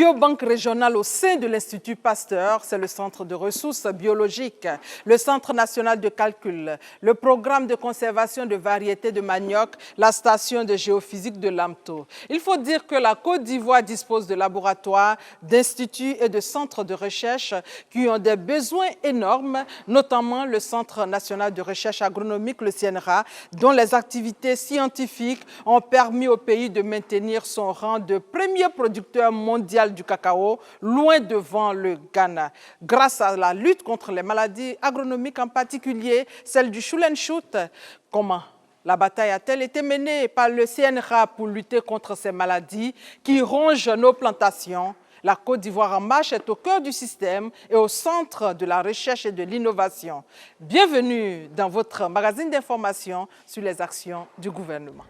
biobanque régionale au sein de l'Institut Pasteur, c'est le centre de ressources biologiques, le Centre national de calcul, le programme de conservation de variétés de manioc, la station de géophysique de Lamto. Il faut dire que la Côte d'Ivoire dispose de laboratoires, d'instituts et de centres de recherche qui ont des besoins énormes, notamment le Centre national de recherche agronomique, le CNRA, dont les activités scientifiques ont permis au pays de maintenir son rang de premier producteur mondial du cacao, loin devant le Ghana. Grâce à la lutte contre les maladies agronomiques, en particulier celle du chou and shoot. Comment la bataille a-t-elle été menée par le CNRA pour lutter contre ces maladies qui rongent nos plantations? La Côte d'Ivoire en marche est au cœur du système et au centre de la recherche et de l'innovation. Bienvenue dans votre magazine d'information sur les actions du gouvernement.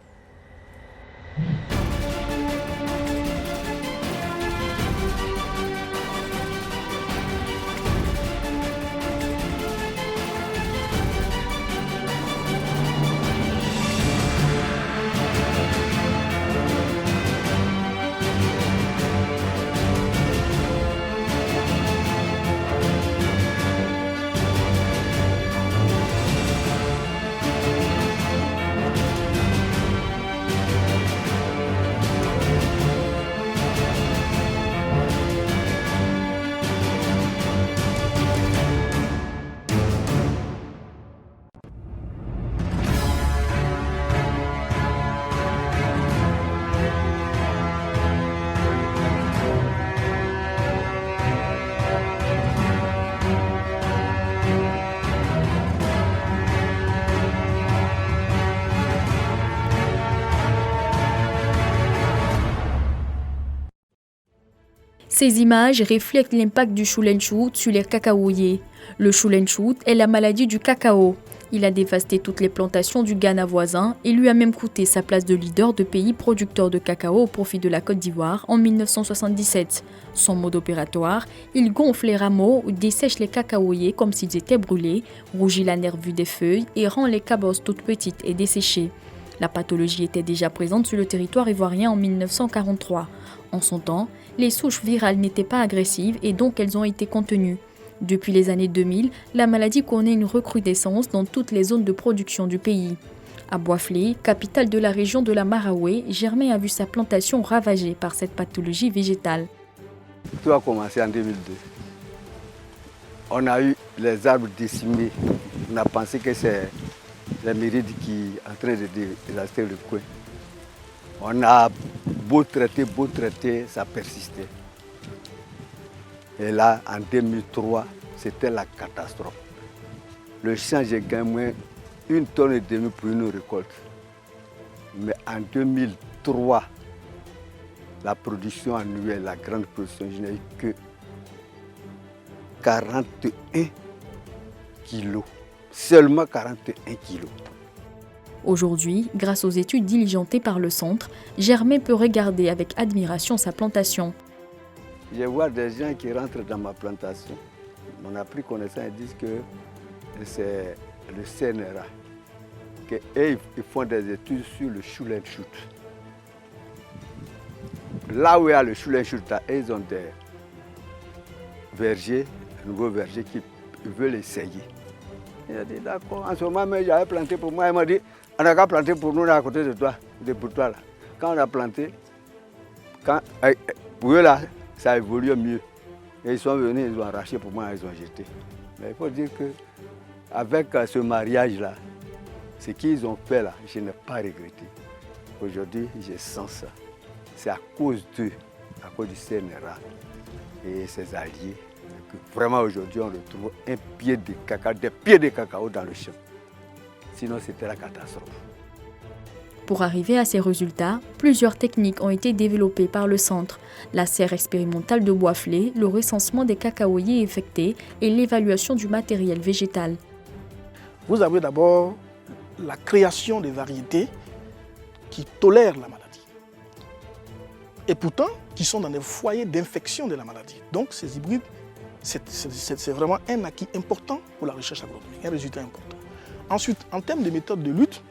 Ces images reflètent l'impact du chou and shoot sur les cacaoyers. Le chou and shoot est la maladie du cacao. Il a dévasté toutes les plantations du Ghana voisin et lui a même coûté sa place de leader de pays producteur de cacao au profit de la Côte d'Ivoire en 1977. Son mode opératoire, il gonfle les rameaux ou dessèche les cacaoyers comme s'ils étaient brûlés, rougit la nervure des feuilles et rend les cabosses toutes petites et desséchées. La pathologie était déjà présente sur le territoire ivoirien en 1943. En son temps, les souches virales n'étaient pas agressives et donc elles ont été contenues. Depuis les années 2000, la maladie connaît une recrudescence dans toutes les zones de production du pays. À Boisflé, capitale de la région de la Maraoué, Germain a vu sa plantation ravagée par cette pathologie végétale. Tout a commencé en 2002. On a eu les arbres décimés. On a pensé que c'est les mérides qui sont en train de dévaster le coin. On a beau traiter, ça persistait. Et là, en 2003, c'était la catastrophe. Le champ, j'ai gagné 1,5 tonne pour une récolte. Mais en 2003, la production annuelle, la grande production, je n'ai eu que 41 kilos. Seulement 41 kilos. Aujourd'hui, grâce aux études diligentées par le centre, Germain peut regarder avec admiration sa plantation. Je vois des gens qui rentrent dans ma plantation. On a pris connaissance et disent que c'est le CNRA. Ils font des études sur le chou and shoot. Là où il y a le chou and shoot, ils ont des vergers, un nouveau verger qui veulent essayer. Il a dit d'accord. En ce moment, j'avais planté pour moi. Il m'a dit, on n'a qu'à planter pour nous là, à côté de toi, pour toi là. Quand on a planté, pour eux là, ça évolue mieux. Et ils sont venus, ils ont arraché pour moi, ils ont jeté. Mais il faut dire qu'avec ce mariage-là, ce qu'ils ont fait là, je n'ai pas regretté. Aujourd'hui, je sens ça. C'est à cause d'eux, à cause du CNRA et ses alliés, que vraiment aujourd'hui on retrouve un pied de cacao, des pieds de cacao dans le champ. Sinon, c'était la catastrophe. Pour arriver à ces résultats, plusieurs techniques ont été développées par le centre. La serre expérimentale de Boisflé, le recensement des cacaoyers effectés et l'évaluation du matériel végétal. Vous avez d'abord la création des variétés qui tolèrent la maladie. Et pourtant, qui sont dans des foyers d'infection de la maladie. Donc ces hybrides, c'est vraiment un acquis important pour la recherche agronomique, un résultat important. Ensuite, en termes de méthodes de lutte,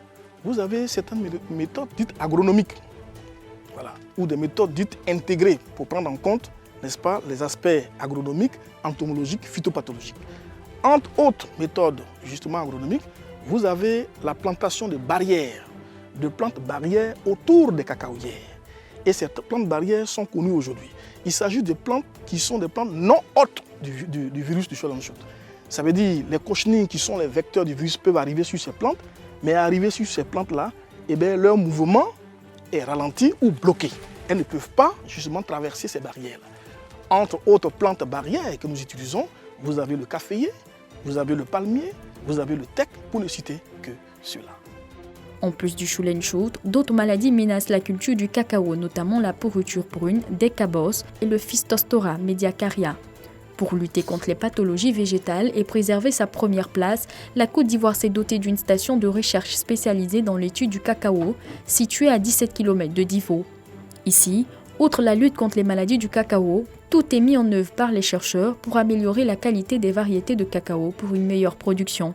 vous avez certaines méthodes dites agronomiques, voilà, ou des méthodes dites intégrées pour prendre en compte n'est-ce pas, les aspects agronomiques, entomologiques, phytopathologiques. Entre autres méthodes justement agronomiques, vous avez la plantation de barrières, de plantes barrières autour des cacaoyères. Et ces plantes barrières sont connues aujourd'hui. Il s'agit de plantes qui sont des plantes non hôtes du virus du shoal and shoot. Ça veut dire les cochenilles qui sont les vecteurs du virus peuvent arriver sur ces plantes, mais arriver sur ces plantes-là, eh bien, leur mouvement est ralenti ou bloqué. Elles ne peuvent pas justement traverser ces barrières-là. Entre autres plantes barrières que nous utilisons, vous avez le caféier, vous avez le palmier, vous avez le teck, pour ne citer que ceux-là. En plus du shoal and shoot, d'autres maladies menacent la culture du cacao, notamment la pourriture brune des cabosses et le Phystophthora mediacaria. Pour lutter contre les pathologies végétales et préserver sa première place, la Côte d'Ivoire s'est dotée d'une station de recherche spécialisée dans l'étude du cacao, située à 17 km de Divo. Ici, outre la lutte contre les maladies du cacao, tout est mis en œuvre par les chercheurs pour améliorer la qualité des variétés de cacao pour une meilleure production.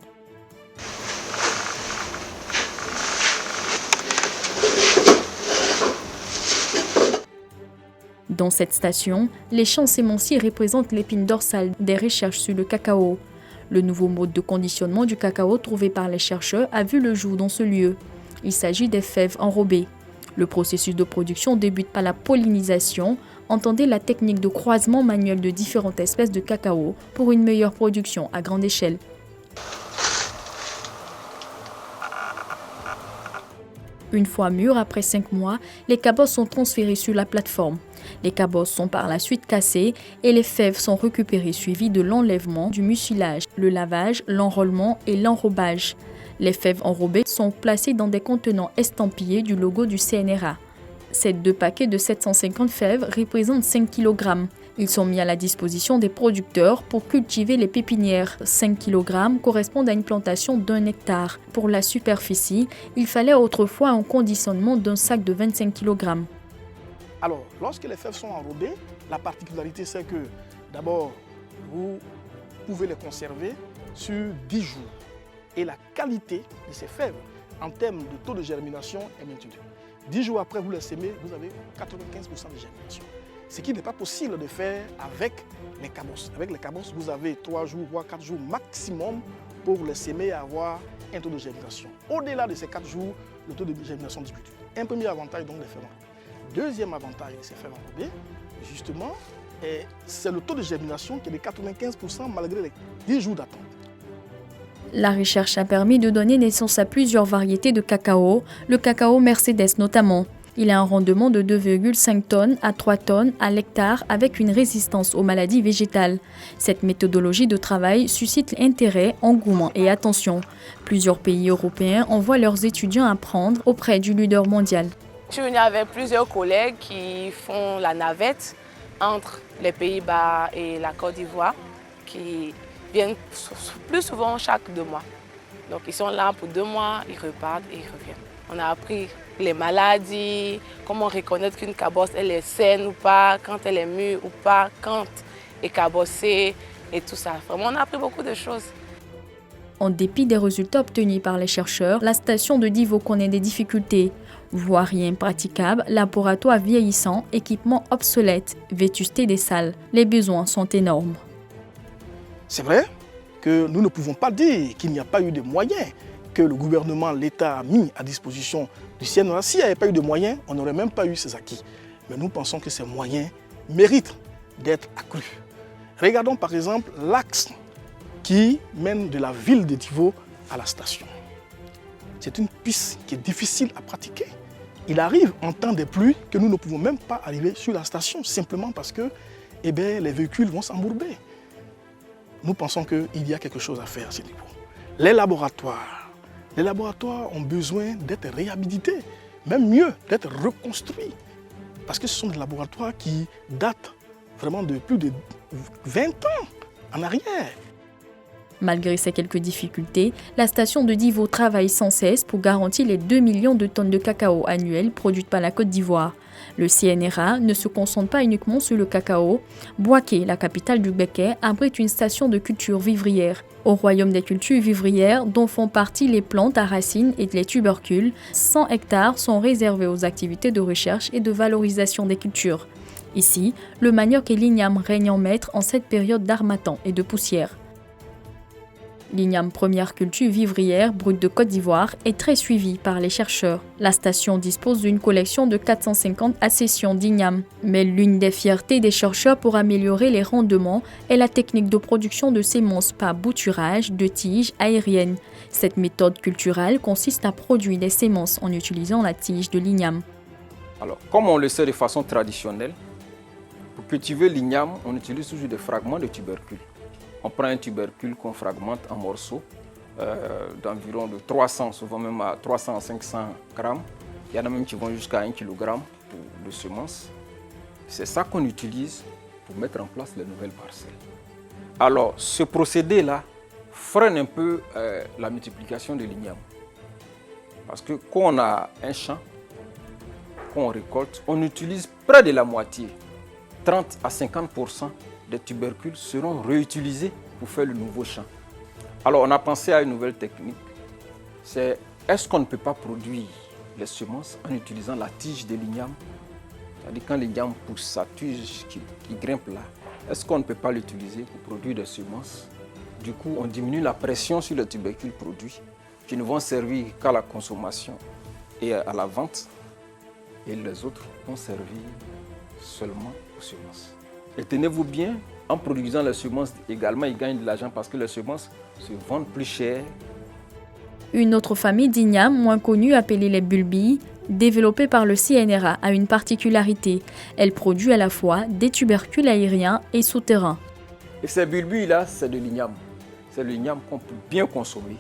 Dans cette station, les champs sémenciers représentent l'épine dorsale des recherches sur le cacao. Le nouveau mode de conditionnement du cacao trouvé par les chercheurs a vu le jour dans ce lieu. Il s'agit des fèves enrobées. Le processus de production débute par la pollinisation. Entendez la technique de croisement manuel de différentes espèces de cacao pour une meilleure production à grande échelle. Une fois mûrs, après 5 mois, les cabosses sont transférées sur la plateforme. Les cabosses sont par la suite cassées et les fèves sont récupérées suivies de l'enlèvement, du mucilage, le lavage, l'enrôlement et l'enrobage. Les fèves enrobées sont placées dans des contenants estampillés du logo du CNRA. Ces 2 paquets de 750 fèves représentent 5 kg. Ils sont mis à la disposition des producteurs pour cultiver les pépinières. 5 kg correspondent à une plantation d'1 hectare. Pour la superficie, il fallait autrefois un conditionnement d'un sac de 25 kg. Alors, lorsque les fèves sont enrobées, la particularité c'est que d'abord, vous pouvez les conserver sur 10 jours. Et la qualité de ces fèves, en termes de taux de germination, est maintenue. 10 jours après, vous les semez, vous avez 95% de germination. Ce qui n'est pas possible de faire avec les cabosses. Avec les cabosses, vous avez 3 jours, voire 4 jours maximum pour les semer et avoir un taux de germination. Au-delà de ces 4 jours, le taux de germination diminue. Un premier avantage donc des fèves enrobées. Deuxième avantage de ces fèves enrobées, justement, c'est le taux de germination qui est de 95% malgré les 10 jours d'attente. La recherche a permis de donner naissance à plusieurs variétés de cacao, le cacao Mercedes notamment. Il a un rendement de 2,5 tonnes à 3 tonnes à l'hectare avec une résistance aux maladies végétales. Cette méthodologie de travail suscite intérêt, engouement et attention. Plusieurs pays européens envoient leurs étudiants apprendre auprès du leader mondial. Je suis venue avec plusieurs collègues qui font la navette entre les Pays-Bas et la Côte d'Ivoire, qui viennent plus souvent chaque 2 mois. Donc ils sont là pour 2 mois, ils repartent et ils reviennent. On a appris les maladies, comment reconnaître qu'une cabosse elle est saine ou pas, quand elle est mûre ou pas, quand elle est cabossée et tout ça. Vraiment, on a appris beaucoup de choses. En dépit des résultats obtenus par les chercheurs, la station de Divo connaît des difficultés. Voirie impraticable, laboratoire vieillissant, équipement obsolète, vétusté des salles. Les besoins sont énormes. C'est vrai que nous ne pouvons pas dire qu'il n'y a pas eu de moyens que le gouvernement, l'État a mis à disposition du CNRA. S'il n'y avait pas eu de moyens, on n'aurait même pas eu ces acquis. Mais nous pensons que ces moyens méritent d'être accrus. Regardons par exemple l'axe qui mène de la ville de Divo à la station. C'est une piste qui est difficile à pratiquer. Il arrive en temps de pluie que nous ne pouvons même pas arriver sur la station simplement parce que les véhicules vont s'embourber. Nous pensons qu'il y a quelque chose à faire à ce niveau. Les laboratoires ont besoin d'être réhabilités, même mieux, d'être reconstruits. Parce que ce sont des laboratoires qui datent vraiment de plus de 20 ans en arrière. Malgré ces quelques difficultés, la station de Divo travaille sans cesse pour garantir les 2 millions de tonnes de cacao annuelles produites par la Côte d'Ivoire. Le CNRA ne se concentre pas uniquement sur le cacao. Bouaké, la capitale du Béquet, abrite une station de culture vivrière. Au royaume des cultures vivrières, dont font partie les plantes à racines et les tubercules, 100 hectares sont réservés aux activités de recherche et de valorisation des cultures. Ici, le manioc et l'igname règnent en maître en cette période d'harmattan et de poussière. L'igname, première culture vivrière brute de Côte d'Ivoire, est très suivie par les chercheurs. La station dispose d'une collection de 450 accessions d'igname. Mais l'une des fiertés des chercheurs pour améliorer les rendements est la technique de production de semences par bouturage de tiges aériennes. Cette méthode culturelle consiste à produire des semences en utilisant la tige de l'igname. Alors, comme on le sait de façon traditionnelle, pour cultiver l'igname, on utilise toujours des fragments de tubercules. On prend un tubercule qu'on fragmente en morceaux d'environ de 300, souvent même à 300 à 500 grammes. Il y en a même qui vont jusqu'à 1 kg de semences. C'est ça qu'on utilise pour mettre en place les nouvelles parcelles. Alors, ce procédé-là freine un peu la multiplication de l'igname. Parce que quand on a un champ, quand on récolte, on utilise près de la moitié, 30 à 50% des tubercules seront réutilisés pour faire le nouveau champ. Alors on a pensé à une nouvelle technique, c'est est-ce qu'on ne peut pas produire les semences en utilisant la tige de l'igname? C'est-à-dire quand l'igname pousse sa tige qui grimpe là, est-ce qu'on ne peut pas l'utiliser pour produire des semences? Du coup, on diminue la pression sur les tubercules produits qui ne vont servir qu'à la consommation et à la vente, et les autres vont servir seulement aux semences. Et tenez-vous bien, en produisant les semences également, ils gagnent de l'argent parce que les semences se vendent plus cher. Une autre famille d'igname, moins connue, appelée les bulbilles, développée par le CNRA, a une particularité. Elle produit à la fois des tubercules aériens et souterrains. Et ces bulbilles-là, c'est de l'igname. C'est de l'igname qu'on peut bien consommer.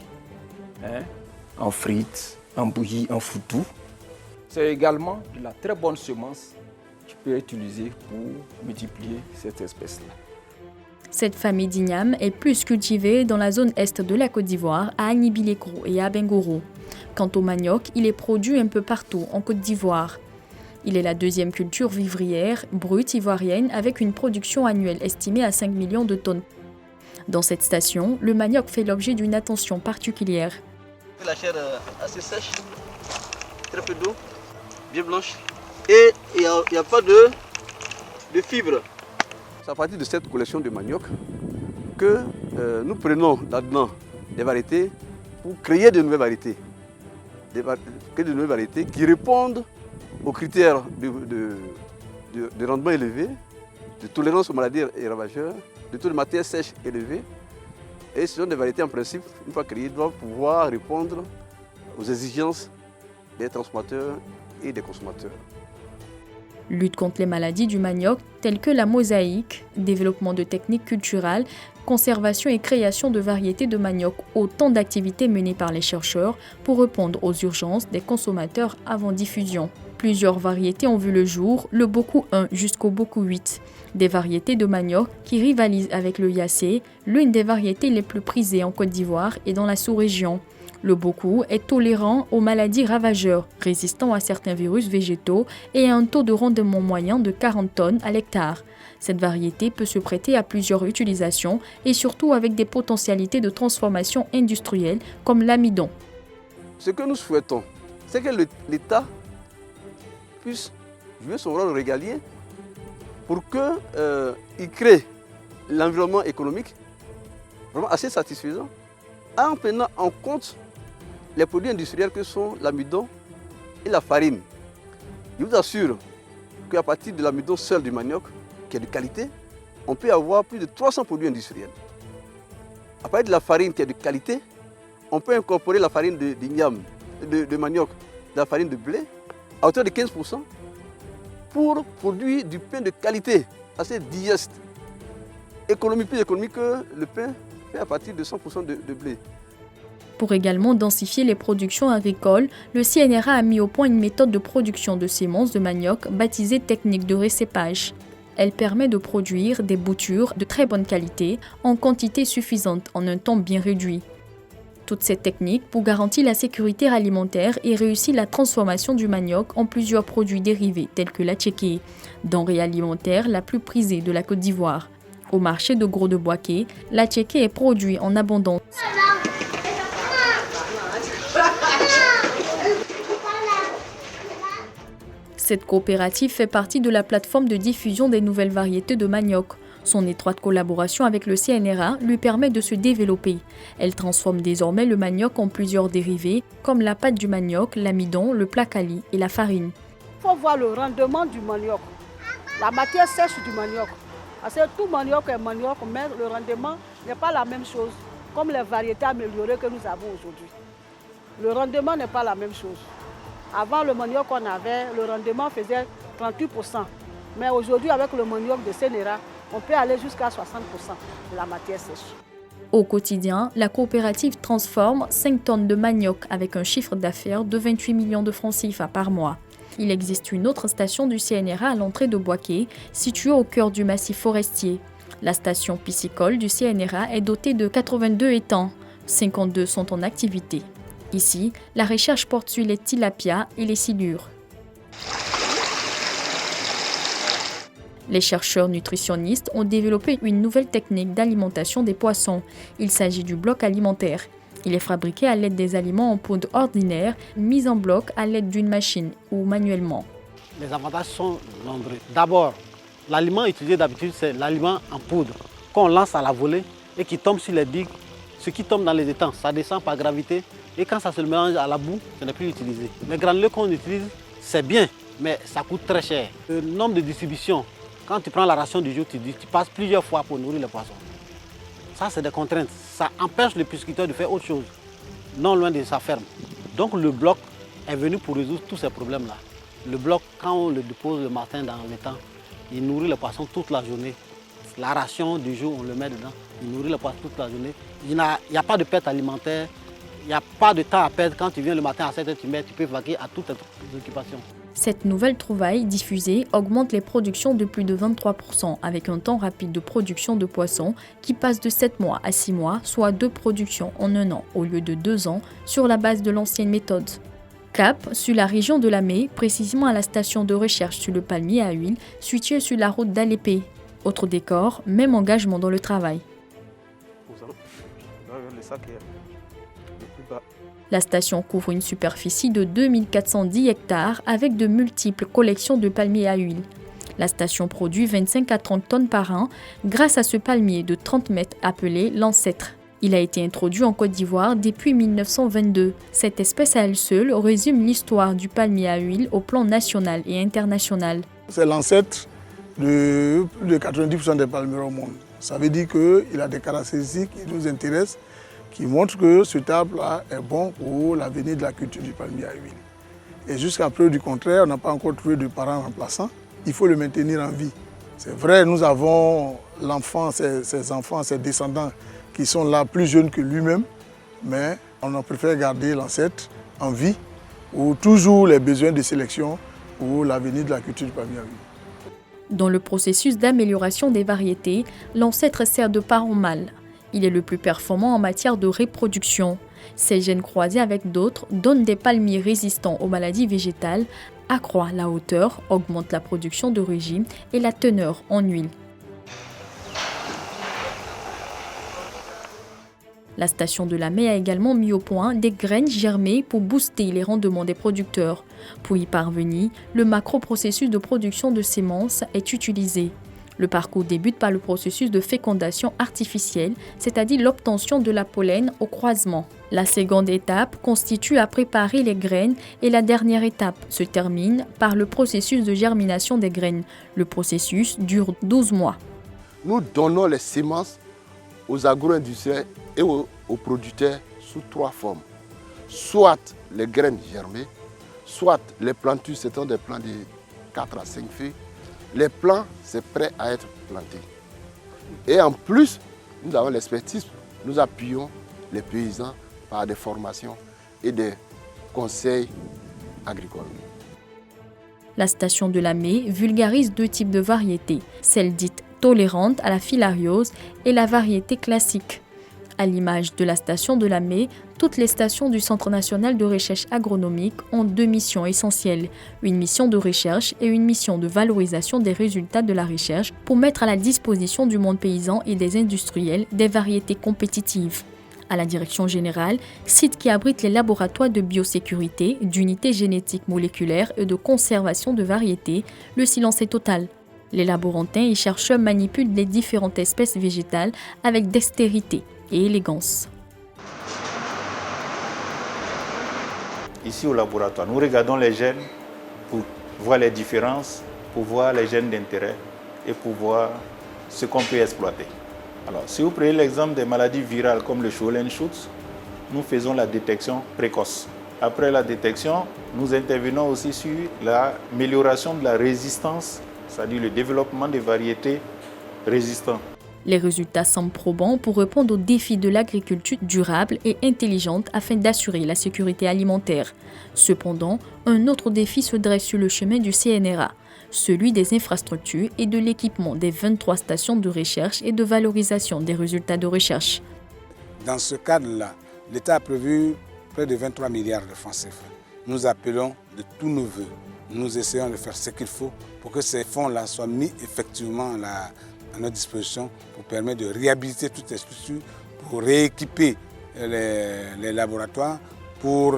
En frites, en bouillie, en foutou. C'est également de la très bonne semence qui peut être utilisée pour multiplier cette espèce-là. Cette famille d'igname est plus cultivée dans la zone est de la Côte d'Ivoire, à Agnibi-Lekro et à Bengoro. Quant au manioc, il est produit un peu partout en Côte d'Ivoire. Il est la deuxième culture vivrière brute ivoirienne avec une production annuelle estimée à 5 millions de tonnes. Dans cette station, le manioc fait l'objet d'une attention particulière. La chair assez sèche, très peu d'eau, bien blanche. Et il n'y a pas de fibres. C'est à partir de cette collection de manioc que nous prenons là-dedans des variétés pour créer de nouvelles variétés. De nouvelles variétés qui répondent aux critères de rendement élevé, de tolérance aux maladies et ravageurs, de taux de matière sèche élevé. Et ce sont des variétés en principe, une fois créées, doivent pouvoir répondre aux exigences des transformateurs et des consommateurs. Lutte contre les maladies du manioc telles que la mosaïque, développement de techniques culturelles, conservation et création de variétés de manioc, autant d'activités menées par les chercheurs pour répondre aux urgences des consommateurs avant diffusion. Plusieurs variétés ont vu le jour, le Boku 1 jusqu'au Boku 8. Des variétés de manioc qui rivalisent avec le Yassé, l'une des variétés les plus prisées en Côte d'Ivoire et dans la sous-région. Le Boku est tolérant aux maladies ravageurs, résistant à certains virus végétaux et a un taux de rendement moyen de 40 tonnes à l'hectare. Cette variété peut se prêter à plusieurs utilisations et surtout avec des potentialités de transformation industrielle comme l'amidon. Ce que nous souhaitons, c'est que l'État puisse jouer son rôle régalien pour qu'il crée l'environnement économique vraiment assez satisfaisant en prenant en compte les produits industriels que sont l'amidon et la farine. Je vous assure qu'à partir de l'amidon seul du manioc, qui est de qualité, on peut avoir plus de 300 produits industriels. À partir de la farine qui est de qualité, on peut incorporer la farine d'igname, de manioc, de la farine de blé, à hauteur de 15% pour produire du pain de qualité, assez digeste. Plus économique que le pain fait à partir de 100% de blé. Pour également densifier les productions agricoles, le CNRA a mis au point une méthode de production de semences de manioc baptisée technique de récépage. Elle permet de produire des boutures de très bonne qualité en quantité suffisante en un temps bien réduit. Toute cette technique pour garantir la sécurité alimentaire et réussir la transformation du manioc en plusieurs produits dérivés tels que la tchéké, denrée alimentaire la plus prisée de la Côte d'Ivoire. Au marché de Gros de Boaké, la tchéké est produit en abondance. Cette coopérative fait partie de la plateforme de diffusion des nouvelles variétés de manioc. Son étroite collaboration avec le CNRA lui permet de se développer. Elle transforme désormais le manioc en plusieurs dérivés, comme la pâte du manioc, l'amidon, le placali et la farine. Il faut voir le rendement du manioc, la matière sèche du manioc. Parce que tout manioc est manioc, mais le rendement n'est pas la même chose, comme les variétés améliorées que nous avons aujourd'hui. Le rendement n'est pas la même chose. Avant, le manioc qu'on avait, le rendement faisait 38%. Mais aujourd'hui, avec le manioc de CNRA, on peut aller jusqu'à 60% de la matière sèche. Au quotidien, la coopérative transforme 5 tonnes de manioc avec un chiffre d'affaires de 28 millions de francs CFA par mois. Il existe une autre station du CNRA à l'entrée de Boaké, située au cœur du massif forestier. La station piscicole du CNRA est dotée de 82 étangs. 52 sont en activité. Ici, la recherche porte sur les tilapias et les silures. Les chercheurs nutritionnistes ont développé une nouvelle technique d'alimentation des poissons. Il s'agit du bloc alimentaire. Il est fabriqué à l'aide des aliments en poudre ordinaire, mis en bloc à l'aide d'une machine ou manuellement. Les avantages sont nombreux. D'abord, l'aliment utilisé d'habitude, c'est l'aliment en poudre qu'on lance à la volée et qui tombe sur les digues. Ce qui tombe dans les étangs, ça descend par gravité et quand ça se mélange à la boue, ce n'est plus utilisé. Les granulés qu'on utilise, c'est bien, mais ça coûte très cher. Le nombre de distributions, quand tu prends la ration du jour, tu passes plusieurs fois pour nourrir les poissons. Ça, c'est des contraintes. Ça empêche le pisciculteur de faire autre chose, non loin de sa ferme. Donc le bloc est venu pour résoudre tous ces problèmes-là. Le bloc, quand on le dépose le matin dans l'étang, il nourrit les poissons toute la journée. La ration du jour, on le met dedans, il nourrit les poissons toute la journée. Il n'y a pas de perte alimentaire, il n'y a pas de temps à perdre. Quand tu viens le matin à 7h, tu peux vaquer à toutes tes occupations. Cette nouvelle trouvaille diffusée augmente les productions de plus de 23% avec un temps rapide de production de poissons qui passe de 7 mois à 6 mois, soit 2 productions en 1 an au lieu de 2 ans sur la base de l'ancienne méthode. Cap, sur la région de Lamé, précisément à la station de recherche sur le palmier à huile, située sur la route d'Alépé. Autre décor, même engagement dans le travail. La station couvre une superficie de 2410 hectares avec de multiples collections de palmiers à huile. La station produit 25 à 30 tonnes par an grâce à ce palmier de 30 mètres appelé l'ancêtre. Il a été introduit en Côte d'Ivoire depuis 1922. Cette espèce à elle seule résume l'histoire du palmier à huile au plan national et international. C'est l'ancêtre de plus de 90% des palmiers au monde. Ça veut dire qu'il a des caractéristiques qui nous intéressent, qui montre que cet arbre-là est bon pour l'avenir de la culture du palmier à huile. Et jusqu'à preuve du contraire, on n'a pas encore trouvé de parents remplaçants. Il faut le maintenir en vie. C'est vrai, nous avons l'enfant, ses enfants, ses descendants qui sont là plus jeunes que lui-même, mais on en préfère garder l'ancêtre en vie pour toujours les besoins de sélection pour l'avenir de la culture du palmier à huile. Dans le processus d'amélioration des variétés, l'ancêtre sert de parent mâle. Il est le plus performant en matière de reproduction. Ces gènes croisés avec d'autres donnent des palmiers résistants aux maladies végétales, accroît la hauteur, augmente la production de régime et la teneur en huile. La station de Lamé a également mis au point des graines germées pour booster les rendements des producteurs. Pour y parvenir, le macro-processus de production de semences est utilisé. Le parcours débute par le processus de fécondation artificielle, c'est-à-dire l'obtention de la pollen au croisement. La seconde étape constitue à préparer les graines et la dernière étape se termine par le processus de germination des graines. Le processus dure 12 mois. Nous donnons les semences aux agro-industriels et aux producteurs sous 3 formes. Soit les graines germées, soit les plantus, ce sont des plants de 4 à 5 feuilles. Les plants, c'est prêt à être planté. Et en plus, nous avons l'expertise. Nous appuyons les paysans par des formations et des conseils agricoles. La station de Lamé vulgarise 2 types de variétés, celle dite tolérante à la filariose et la variété classique. À l'image de la station de Lamé, toutes les stations du Centre national de recherche agronomique ont 2 missions essentielles, une mission de recherche et une mission de valorisation des résultats de la recherche pour mettre à la disposition du monde paysan et des industriels des variétés compétitives. À la direction générale, site qui abrite les laboratoires de biosécurité, d'unités génétiques moléculaires et de conservation de variétés, le silence est total. Les laborantins et chercheurs manipulent les différentes espèces végétales avec dextérité et élégance. Ici au laboratoire, nous regardons les gènes pour voir les différences, pour voir les gènes d'intérêt et pour voir ce qu'on peut exploiter. Alors, si vous prenez l'exemple des maladies virales comme le Scholen-Schutz, nous faisons la détection précoce. Après la détection, nous intervenons aussi sur l'amélioration de la résistance, c'est-à-dire le développement des variétés résistantes. Les résultats semblent probants pour répondre aux défis de l'agriculture durable et intelligente afin d'assurer la sécurité alimentaire. Cependant, un autre défi se dresse sur le chemin du CNRA, celui des infrastructures et de l'équipement des 23 stations de recherche et de valorisation des résultats de recherche. Dans ce cadre-là, l'État a prévu près de 23 milliards de francs CFA. Nous appelons de tous nos voeux. Nous essayons de faire ce qu'il faut pour que ces fonds-là soient mis effectivement à notre disposition pour permettre de réhabiliter toutes les structures, pour rééquiper les laboratoires, pour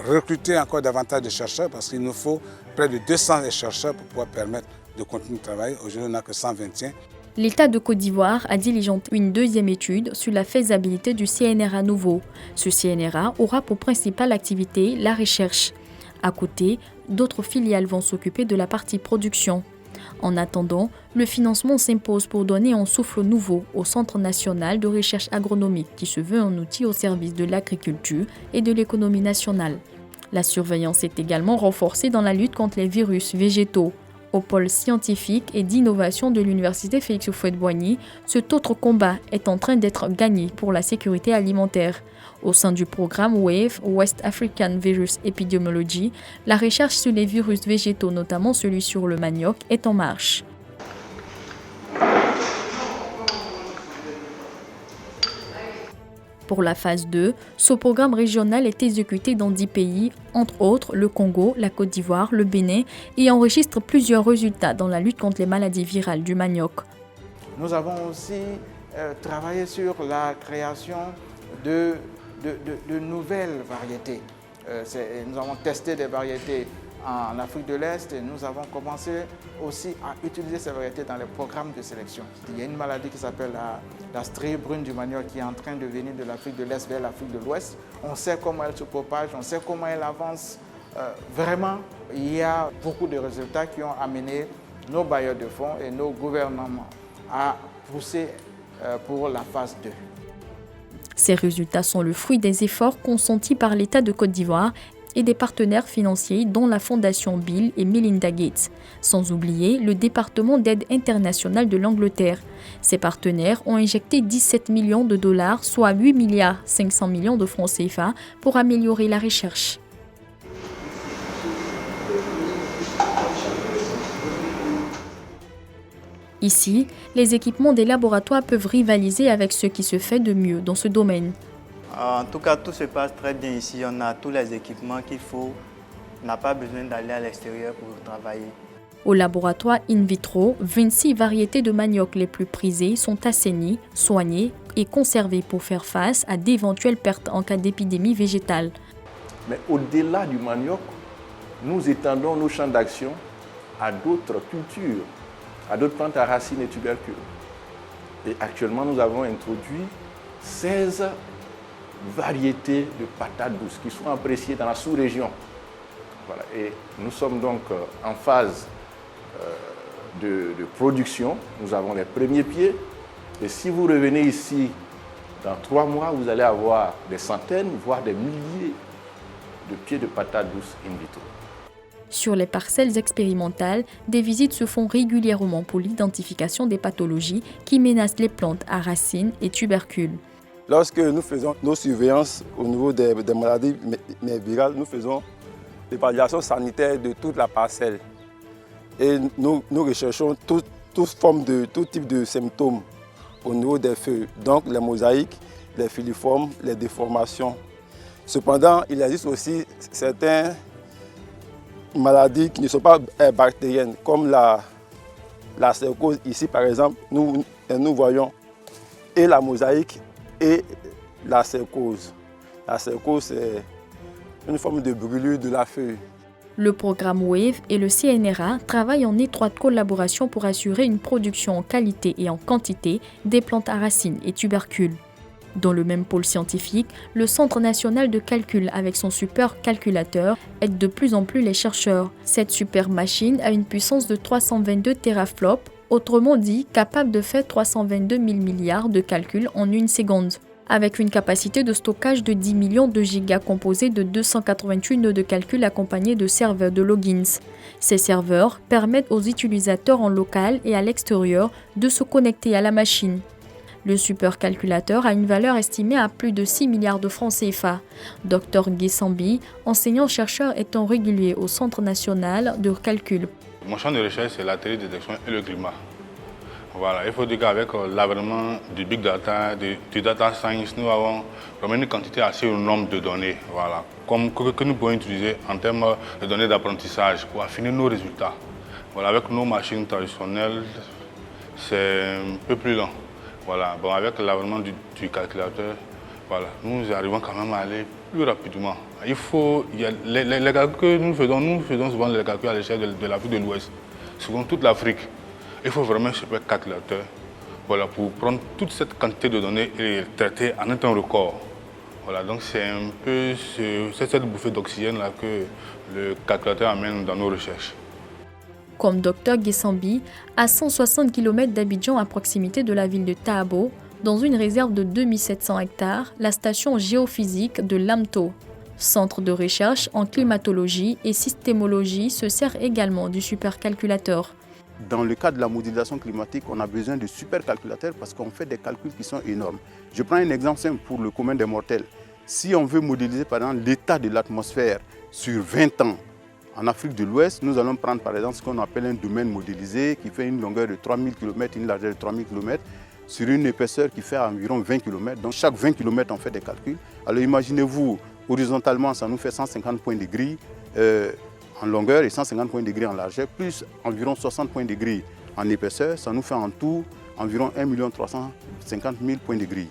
recruter encore davantage de chercheurs parce qu'il nous faut près de 200 chercheurs pour pouvoir permettre de continuer de travailler. Aujourd'hui, on n'a que 121. L'État de Côte d'Ivoire a diligenté une deuxième étude sur la faisabilité du CNRA nouveau. Ce CNRA aura pour principale activité la recherche. À côté, d'autres filiales vont s'occuper de la partie production. En attendant, le financement s'impose pour donner un souffle nouveau au Centre national de recherche agronomique qui se veut un outil au service de l'agriculture et de l'économie nationale. La surveillance est également renforcée dans la lutte contre les virus végétaux. Au pôle scientifique et d'innovation de l'Université Félix Houphouët-Boigny, cet autre combat est en train d'être gagné pour la sécurité alimentaire. Au sein du programme WAVE, West African Virus Epidemiology, la recherche sur les virus végétaux, notamment celui sur le manioc, est en marche. Pour la phase 2, ce programme régional est exécuté dans 10 pays, entre autres le Congo, la Côte d'Ivoire, le Bénin, et enregistre plusieurs résultats dans la lutte contre les maladies virales du manioc. Nous avons aussi travaillé sur la création de nouvelles variétés. Nous avons testé des variétés en Afrique de l'Est et nous avons commencé aussi à utiliser ces variétés dans les programmes de sélection. Il y a une maladie qui s'appelle la strie brune du manioc qui est en train de venir de l'Afrique de l'Est vers l'Afrique de l'Ouest. On sait comment elle se propage, on sait comment elle avance. Vraiment, il y a beaucoup de résultats qui ont amené nos bailleurs de fonds et nos gouvernements à pousser pour la phase 2. Ces résultats sont le fruit des efforts consentis par l'État de Côte d'Ivoire et des partenaires financiers dont la Fondation Bill et Melinda Gates, sans oublier le département d'aide internationale de l'Angleterre. Ces partenaires ont injecté 17 millions de dollars, soit 8 milliards 500 millions de francs CFA, pour améliorer la recherche. Ici, les équipements des laboratoires peuvent rivaliser avec ce qui se fait de mieux dans ce domaine. En tout cas, tout se passe très bien ici. On a tous les équipements qu'il faut. On n'a pas besoin d'aller à l'extérieur pour travailler. Au laboratoire in vitro, 26 variétés de manioc les plus prisées sont assainies, soignées et conservées pour faire face à d'éventuelles pertes en cas d'épidémie végétale. Mais au-delà du manioc, nous étendons nos champs d'action à d'autres cultures, à d'autres plantes à racines et tubercules. Et actuellement, nous avons introduit 16 variétés de patates douces qui sont appréciées dans la sous-région. Voilà. Et nous sommes donc en phase de production. Nous avons les premiers pieds. Et si vous revenez ici dans 3 mois, vous allez avoir des centaines, voire des milliers de pieds de patates douces in vitro. Sur les parcelles expérimentales, des visites se font régulièrement pour l'identification des pathologies qui menacent les plantes à racines et tubercules. Lorsque nous faisons nos surveillances au niveau des maladies virales, nous faisons l'évaluation sanitaire de toute la parcelle. Et nous recherchons tout type de symptômes au niveau des feuilles, donc les mosaïques, les filiformes, les déformations. Cependant, il existe aussi certaines maladies qui ne sont pas bactériennes, comme la cercose. Ici, par exemple, nous voyons et la mosaïque et la cercose. La cercose, c'est une forme de brûlure de la feuille. Le programme WAVE et le CNRA travaillent en étroite collaboration pour assurer une production en qualité et en quantité des plantes à racines et tubercules. Dans le même pôle scientifique, le Centre national de calcul avec son supercalculateur aide de plus en plus les chercheurs. Cette super machine a une puissance de 322 teraflops, autrement dit capable de faire 322 000 milliards de calculs en une seconde, avec une capacité de stockage de 10 millions de gigas composée de 288 nœuds de calcul accompagnés de serveurs de logins. Ces serveurs permettent aux utilisateurs en local et à l'extérieur de se connecter à la machine. Le supercalculateur a une valeur estimée à plus de 6 milliards de francs CFA. Dr Guessambi, enseignant-chercheur étant régulier au Centre national de calcul. Mon champ de recherche, c'est la télédétection et le climat. Voilà, il faut dire qu'avec l'avènement du big data, du data science, nous avons vraiment une quantité assez énorme de données, voilà, que nous pouvons utiliser en termes de données d'apprentissage pour affiner nos résultats. Voilà, avec nos machines traditionnelles, c'est un peu plus lent. Voilà, bon, avec l'avènement du calculateur, voilà, nous arrivons quand même à aller plus rapidement. Les calculs que nous faisons souvent les calculs à l'échelle de l'Afrique de l'Ouest, souvent toute l'Afrique. Il faut vraiment un super calculateur, voilà, pour prendre toute cette quantité de données et les traiter en un temps record. Voilà, donc c'est un peu cette bouffée d'oxygène là que le calculateur amène dans nos recherches. Comme Dr Guessambi, à 160 km d'Abidjan à proximité de la ville de Tahabo, dans une réserve de 2700 hectares, la station géophysique de Lamto, centre de recherche en climatologie et systémologie, se sert également du supercalculateur. Dans le cas de la modélisation climatique, on a besoin de supercalculateurs parce qu'on fait des calculs qui sont énormes. Je prends un exemple simple pour le commun des mortels. Si on veut modéliser par exemple l'état de l'atmosphère sur 20 ans, en Afrique de l'Ouest, nous allons prendre par exemple ce qu'on appelle un domaine modélisé qui fait une longueur de 3000 km, une largeur de 3000 km, sur une épaisseur qui fait environ 20 km. Donc chaque 20 km, on fait des calculs. Alors imaginez-vous, horizontalement, ça nous fait 150 points de grille en longueur et 150 points de grille en largeur, plus environ 60 points de grille en épaisseur. Ça nous fait en tout environ 1 350 000 points de grille.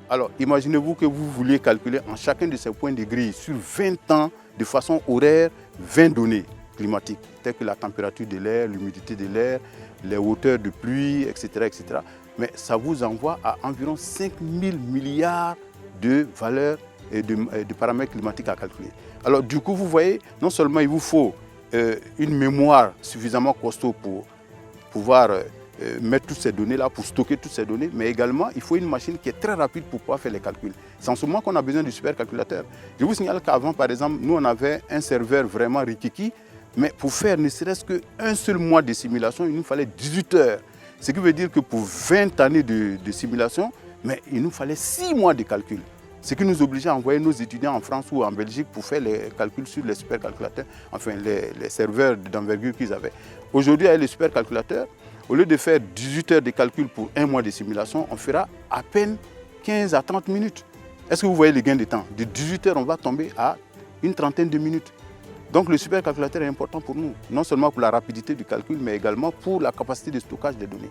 Alors imaginez-vous que vous vouliez calculer en chacun de ces points de grille sur 20 ans, de façon horaire, 20 données climatiques, telles que la température de l'air, l'humidité de l'air, les hauteurs de pluie, etc., etc. Mais ça vous envoie à environ 5 000 milliards de valeurs et de paramètres climatiques à calculer. Alors du coup, vous voyez, non seulement il vous faut une mémoire suffisamment costaud pour pouvoir mettre toutes ces données-là, pour stocker toutes ces données, mais également, il faut une machine qui est très rapide pour pouvoir faire les calculs. C'est en ce moment qu'on a besoin du supercalculateur. Je vous signale qu'avant, par exemple, nous, on avait un serveur vraiment rikiki, mais pour faire ne serait-ce qu'un seul mois de simulation, il nous fallait 18 heures. Ce qui veut dire que pour 20 années de simulation, mais il nous fallait 6 mois de calcul. Ce qui nous obligeait à envoyer nos étudiants en France ou en Belgique pour faire les calculs sur les supercalculateurs, enfin les serveurs d'envergure qu'ils avaient. Aujourd'hui, avec les supercalculateurs, au lieu de faire 18 heures de calcul pour un mois de simulation, on fera à peine 15 à 30 minutes. Est-ce que vous voyez le gain de temps? De 18 heures, on va tomber à une trentaine de minutes. Donc le supercalculateur est important pour nous, non seulement pour la rapidité du calcul, mais également pour la capacité de stockage des données.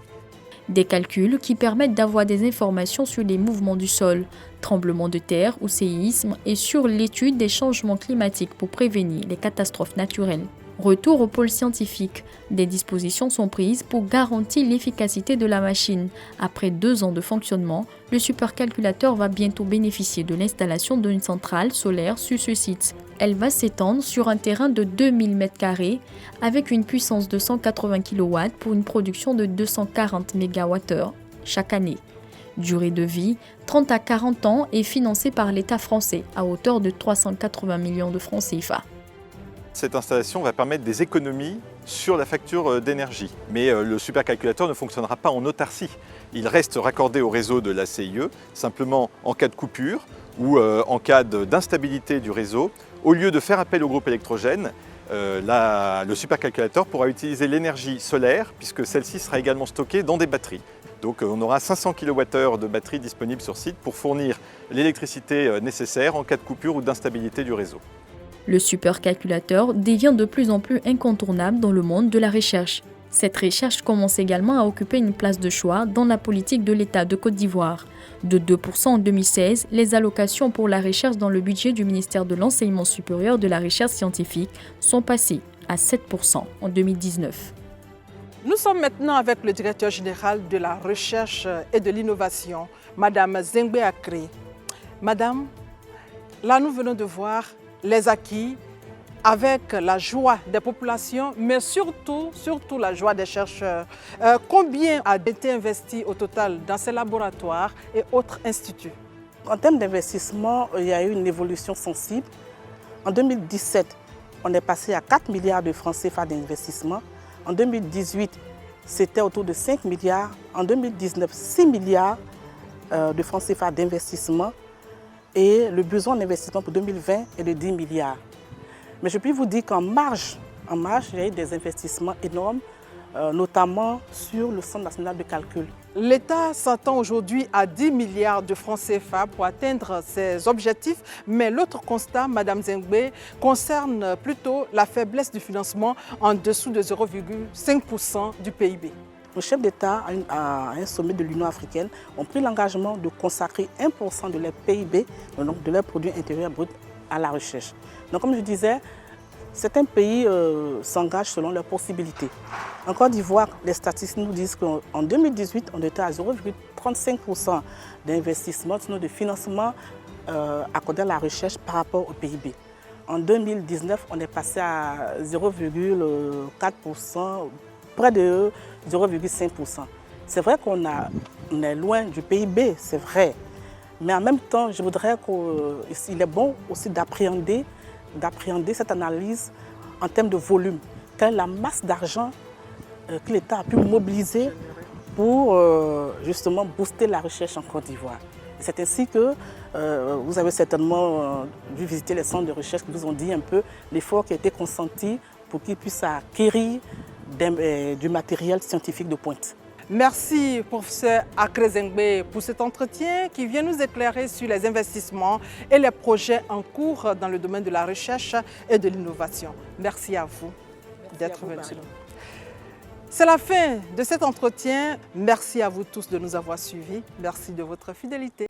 Des calculs qui permettent d'avoir des informations sur les mouvements du sol, tremblements de terre ou séismes, et sur l'étude des changements climatiques pour prévenir les catastrophes naturelles. Retour au pôle scientifique. Des dispositions sont prises pour garantir l'efficacité de la machine. Après 2 ans de fonctionnement, le supercalculateur va bientôt bénéficier de l'installation d'une centrale solaire sur ce site. Elle va s'étendre sur un terrain de 2000 m² avec une puissance de 180 kW pour une production de 240 MWh chaque année. Durée de vie, 30 à 40 ans et financée par l'État français à hauteur de 380 millions de francs CFA. Cette installation va permettre des économies sur la facture d'énergie. Mais le supercalculateur ne fonctionnera pas en autarcie. Il reste raccordé au réseau de la CIE, simplement en cas de coupure ou en cas d'instabilité du réseau. Au lieu de faire appel au groupe électrogène, le supercalculateur pourra utiliser l'énergie solaire puisque celle-ci sera également stockée dans des batteries. Donc on aura 500 kWh de batterie disponible sur site pour fournir l'électricité nécessaire en cas de coupure ou d'instabilité du réseau. Le supercalculateur devient de plus en plus incontournable dans le monde de la recherche. Cette recherche commence également à occuper une place de choix dans la politique de l'État de Côte d'Ivoire. De 2% en 2016, les allocations pour la recherche dans le budget du ministère de l'Enseignement supérieur de la recherche scientifique sont passées à 7% en 2019. Nous sommes maintenant avec le directeur général de la recherche et de l'innovation, Madame Zengbe Akré. Madame, là nous venons de voir les acquis avec la joie des populations, mais surtout la joie des chercheurs. Combien a été investi au total dans ces laboratoires et autres instituts? En termes d'investissement, il y a eu une évolution sensible. En 2017, on est passé à 4 milliards de francs CFA d'investissement. En 2018, c'était autour de 5 milliards. En 2019, 6 milliards de francs CFA d'investissement. Et le besoin d'investissement pour 2020 est de 10 milliards. Mais je puis vous dire qu'en marge, il y a eu des investissements énormes, notamment sur le Centre national de calcul. L'État s'attend aujourd'hui à 10 milliards de francs CFA pour atteindre ses objectifs, mais l'autre constat, Madame Zengbe, concerne plutôt la faiblesse du financement en dessous de 0,5% du PIB. Le chef d'État, à un sommet de l'Union africaine, ont pris l'engagement de consacrer 1% de leur PIB, donc de leur produit intérieur brut, à la recherche. Donc comme je disais, certains pays s'engagent selon leurs possibilités. En Côte d'Ivoire, les statistiques nous disent qu'en 2018, on était à 0,35% d'investissement, sinon de financement accordé à la recherche par rapport au PIB. En 2019, on est passé à 0,4%, près de 0,5%. C'est vrai qu'on est loin du PIB, c'est vrai. Mais en même temps, je voudrais qu'il est bon aussi d'appréhender cette analyse en termes de volume. Quelle est la masse d'argent que l'État a pu mobiliser pour justement booster la recherche en Côte d'Ivoire. C'est ainsi que vous avez certainement dû visiter les centres de recherche qui vous ont dit un peu l'effort qui a été consenti pour qu'ils puissent acquérir du matériel scientifique de pointe. Merci, professeur Akré Zengbe, pour cet entretien qui vient nous éclairer sur les investissements et les projets en cours dans le domaine de la recherche et de l'innovation. Merci à vous d'être venu. C'est la fin de cet entretien. Merci à vous tous de nous avoir suivis. Merci de votre fidélité.